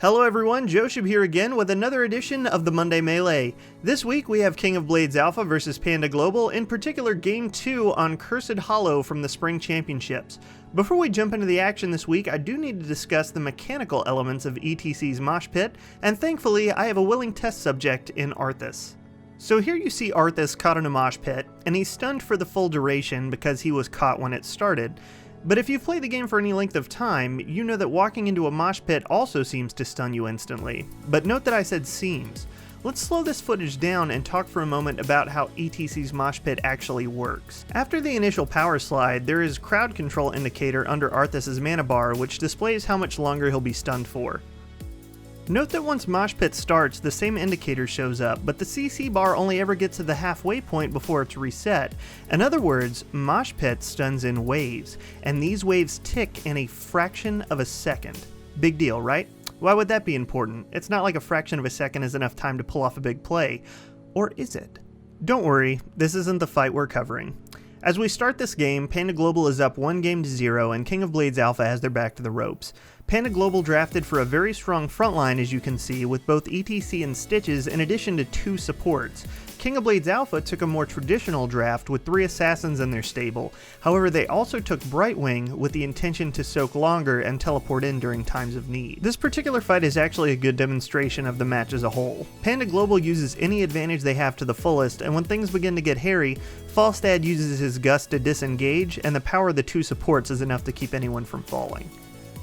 Hello everyone, Josheb here again with another edition of the Monday Melee. This week we have King of Blades Alpha versus Panda Global, in particular Game 2 on Cursed Hollow from the Spring Championships. Before we jump into the action this week, I do need to discuss the mechanical elements of ETC's Mosh Pit, and thankfully I have a willing test subject in Arthas. So here you see Arthas caught in a mosh pit, and he's stunned for the full duration because he was caught when it started. But if you've played the game for any length of time, you know that walking into a mosh pit also seems to stun you instantly. But note that I said seems. Let's slow this footage down and talk for a moment about how ETC's mosh pit actually works. After the initial power slide, there is crowd control indicator under Arthas' mana bar, which displays how much longer he'll be stunned for. Note that once Mosh Pit starts, the same indicator shows up, but the CC bar only ever gets to the halfway point before it's reset. In other words, Mosh Pit stuns in waves, and these waves tick in a fraction of a second. Big deal, right? Why would that be important? It's not like a fraction of a second is enough time to pull off a big play. Or is it? Don't worry, this isn't the fight we're covering. As we start this game, Panda Global is up 1-0 and King of Blades Alpha has their back to the ropes. Panda Global drafted for a very strong frontline, as you can see, with both ETC and Stitches in addition to 2 supports. King of Blades Alpha took a more traditional draft with 3 assassins in their stable. However, they also took Brightwing with the intention to soak longer and teleport in during times of need. This particular fight is actually a good demonstration of the match as a whole. Panda Global uses any advantage they have to the fullest, and when things begin to get hairy, Falstad uses his Gust to disengage, and the power of the 2 supports is enough to keep anyone from falling.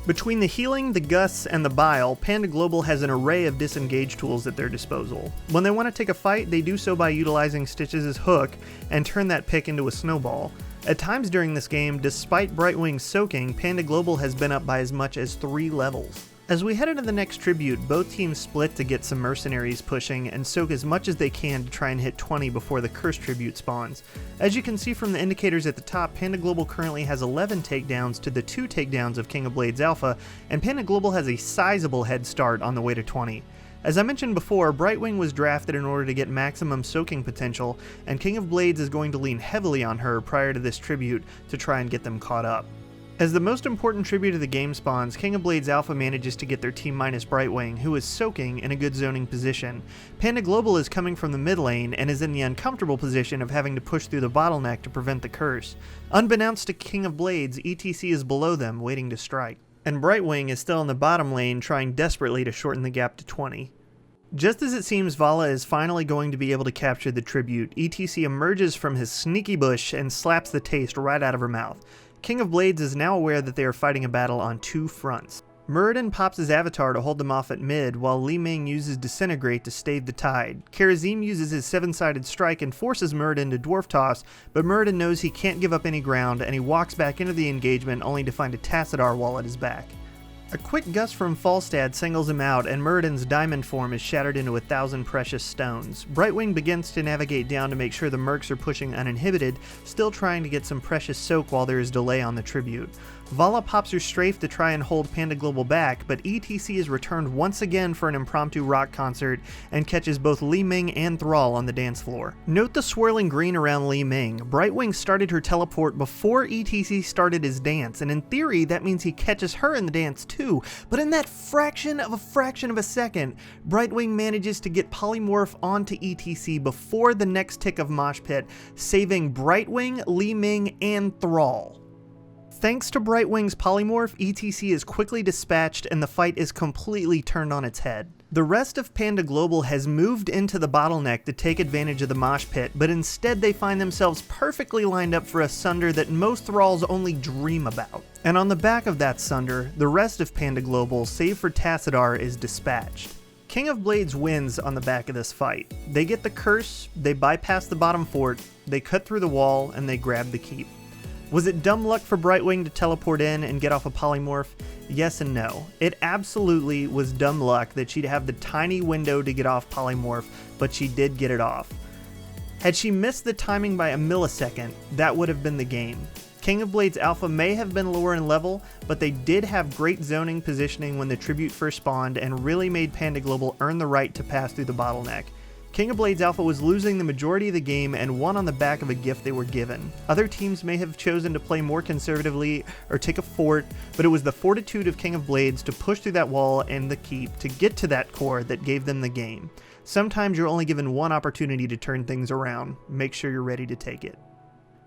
Between the healing, the gusts, and the bile, Panda Global has an array of disengage tools at their disposal. When they want to take a fight, they do so by utilizing Stitches' hook and turn that pick into a snowball. At times during this game, despite Brightwing's soaking, Panda Global has been up by as much as 3 levels. As we head into the next tribute, both teams split to get some mercenaries pushing and soak as much as they can to try and hit 20 before the curse tribute spawns. As you can see from the indicators at the top, Panda Global currently has 11 takedowns to the 2 takedowns of King of Blades Alpha, and Panda Global has a sizable head start on the way to 20. As I mentioned before, Brightwing was drafted in order to get maximum soaking potential, and King of Blades is going to lean heavily on her prior to this tribute to try and get them caught up. As the most important tribute of the game spawns, King of Blades Alpha manages to get their team minus Brightwing, who is soaking in a good zoning position. Panda Global is coming from the mid lane and is in the uncomfortable position of having to push through the bottleneck to prevent the curse. Unbeknownst to King of Blades, ETC is below them, waiting to strike. And Brightwing is still in the bottom lane, trying desperately to shorten the gap to 20. Just as it seems Vala is finally going to be able to capture the tribute, ETC emerges from his sneaky bush and slaps the taste right out of her mouth. King of Blades is now aware that they are fighting a battle on 2 fronts. Muradin pops his avatar to hold them off at mid, while Li Ming uses Disintegrate to stave the tide. Karazim uses his 7-sided strike and forces Muradin to Dwarf Toss, but Muradin knows he can't give up any ground, and he walks back into the engagement only to find a Tassadar wall at his back. A quick gust from Falstad singles him out, and Muradin's diamond form is shattered into 1,000 precious stones. Brightwing begins to navigate down to make sure the mercs are pushing uninhibited, still trying to get some precious soak while there is delay on the tribute. Vala pops her strafe to try and hold Panda Global back, but ETC is returned once again for an impromptu rock concert and catches both Li Ming and Thrall on the dance floor. Note the swirling green around Li Ming. Brightwing started her teleport before ETC started his dance, and in theory that means he catches her in the dance too, but in that fraction of a second, Brightwing manages to get Polymorph onto ETC before the next tick of Mosh Pit, saving Brightwing, Li Ming, and Thrall. Thanks to Brightwing's Polymorph, ETC is quickly dispatched and the fight is completely turned on its head. The rest of Panda Global has moved into the bottleneck to take advantage of the mosh pit, but instead they find themselves perfectly lined up for a sunder that most thralls only dream about. And on the back of that sunder, the rest of Panda Global, save for Tassadar, is dispatched. King of Blades wins on the back of this fight. They get the curse, they bypass the bottom fort, they cut through the wall, and they grab the keep. Was it dumb luck for Brightwing to teleport in and get off a polymorph? Yes and no. It absolutely was dumb luck that she'd have the tiny window to get off polymorph, but she did get it off. Had she missed the timing by a millisecond, that would have been the game. King of Blades Alpha may have been lower in level, but they did have great zoning positioning when the tribute first spawned and really made Panda Global earn the right to pass through the bottleneck. King of Blades Alpha was losing the majority of the game and won on the back of a gift they were given. Other teams may have chosen to play more conservatively or take a fort, but it was the fortitude of King of Blades to push through that wall and the keep to get to that core that gave them the game. Sometimes you're only given one opportunity to turn things around. Make sure you're ready to take it.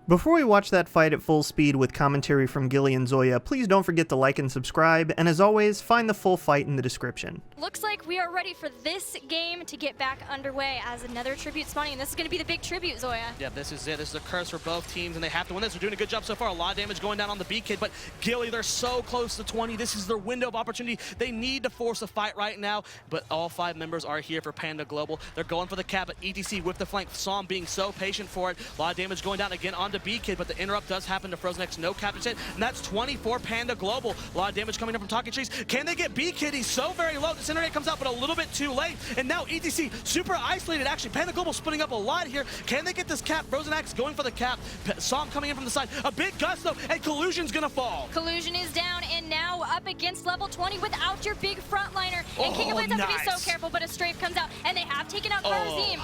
Before we watch that fight at full speed with commentary from Gilly and Zoya, please don't forget to like and subscribe, and as always, find the full fight in the description. Looks like we are ready for this game to get back underway as another tribute spawning, and this is going to be the big tribute, Zoya. Yeah, this is it. This is a curse for both teams, and they have to win this. They're doing a good job so far. A lot of damage going down on the B-Kid, but Gilly, they're so close to 20. This is their window of opportunity. They need to force a fight right now, but all 5 members are here for Panda Global. They're going for the cap, but ETC with the flank. Psalm being so patient for it. A lot of damage going down again onto B-Kid, but the interrupt does happen to Frozen X. No cap, and that's 24 Panda Global. A lot of damage coming up from Talking Trees. Can they get B-Kid? He's so very low. This internet comes out, but a little bit too late. And now ETC super isolated. Actually, Panda Global splitting up a lot here. Can they get this cap? Frozen X going for the cap. Psalm coming in from the side. A big gust though, and Collusion's gonna fall. Collusion is down and now up against level 20 without your big frontliner. And King of Blades have to be so careful, but a strafe comes out, and they have taken out Karazim.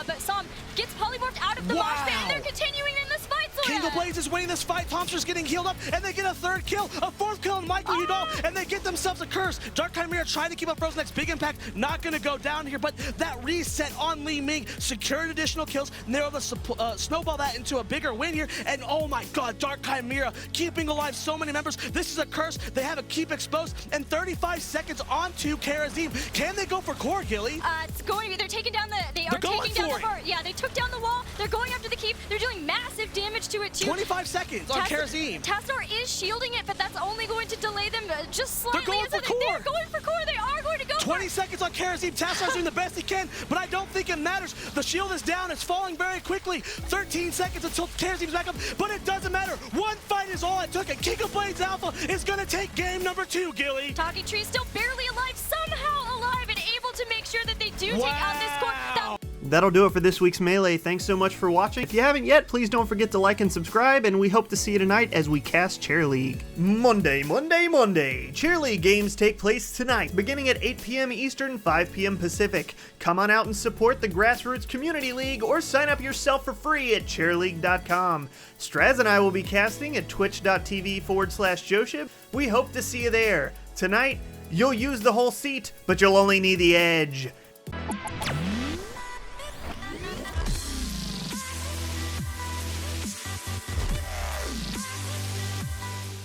But Psalm gets polymorphed out of the box pit, and they're continuing in this fight. King of Blades is winning this fight. Thompson's getting healed up, and they get a 3rd kill, a 4th kill on Michael Udall, and they get themselves a curse. Dark Chimera trying to keep up Frozen X. Big impact, not going to go down here, but that reset on Li Ming secured additional kills, and they're able to snowball that into a bigger win here. And oh my god, Dark Chimera keeping alive so many members. This is a curse. They have a keep exposed, and 35 seconds onto Karazim. Can they go for core, Gilly? It's going. They're taking down the. They are taking down the fort. Yeah, they took down the wall. They're going after the keep. They're doing massive damage to it too. 25 seconds on Karazim. Tassadar is shielding it, but that's only going to delay them just slightly. They're going for core. They're going for core. They are going to go 20 seconds on Karazim. Tassadar's doing the best he can, but I don't think it matters. The shield is down. It's falling very quickly. 13 seconds until Karazim's back up, but it doesn't matter. One fight is all it took, and King of Blades Alpha is going to take game number 2, Gilly. Talking Tree still barely alive, somehow alive, and able to make sure that they do take out this core. That'll do it for this week's Melee. Thanks so much for watching. If you haven't yet, please don't forget to like and subscribe, and we hope to see you tonight as we cast Chair League. Monday. Chair League games take place tonight, beginning at 8 p.m. Eastern, 5 p.m. Pacific. Come on out and support the Grassroots Community League, or sign up yourself for free at chairleague.com. Straz and I will be casting at twitch.tv/Josheb. We hope to see you there. Tonight, you'll use the whole seat, but you'll only need the edge.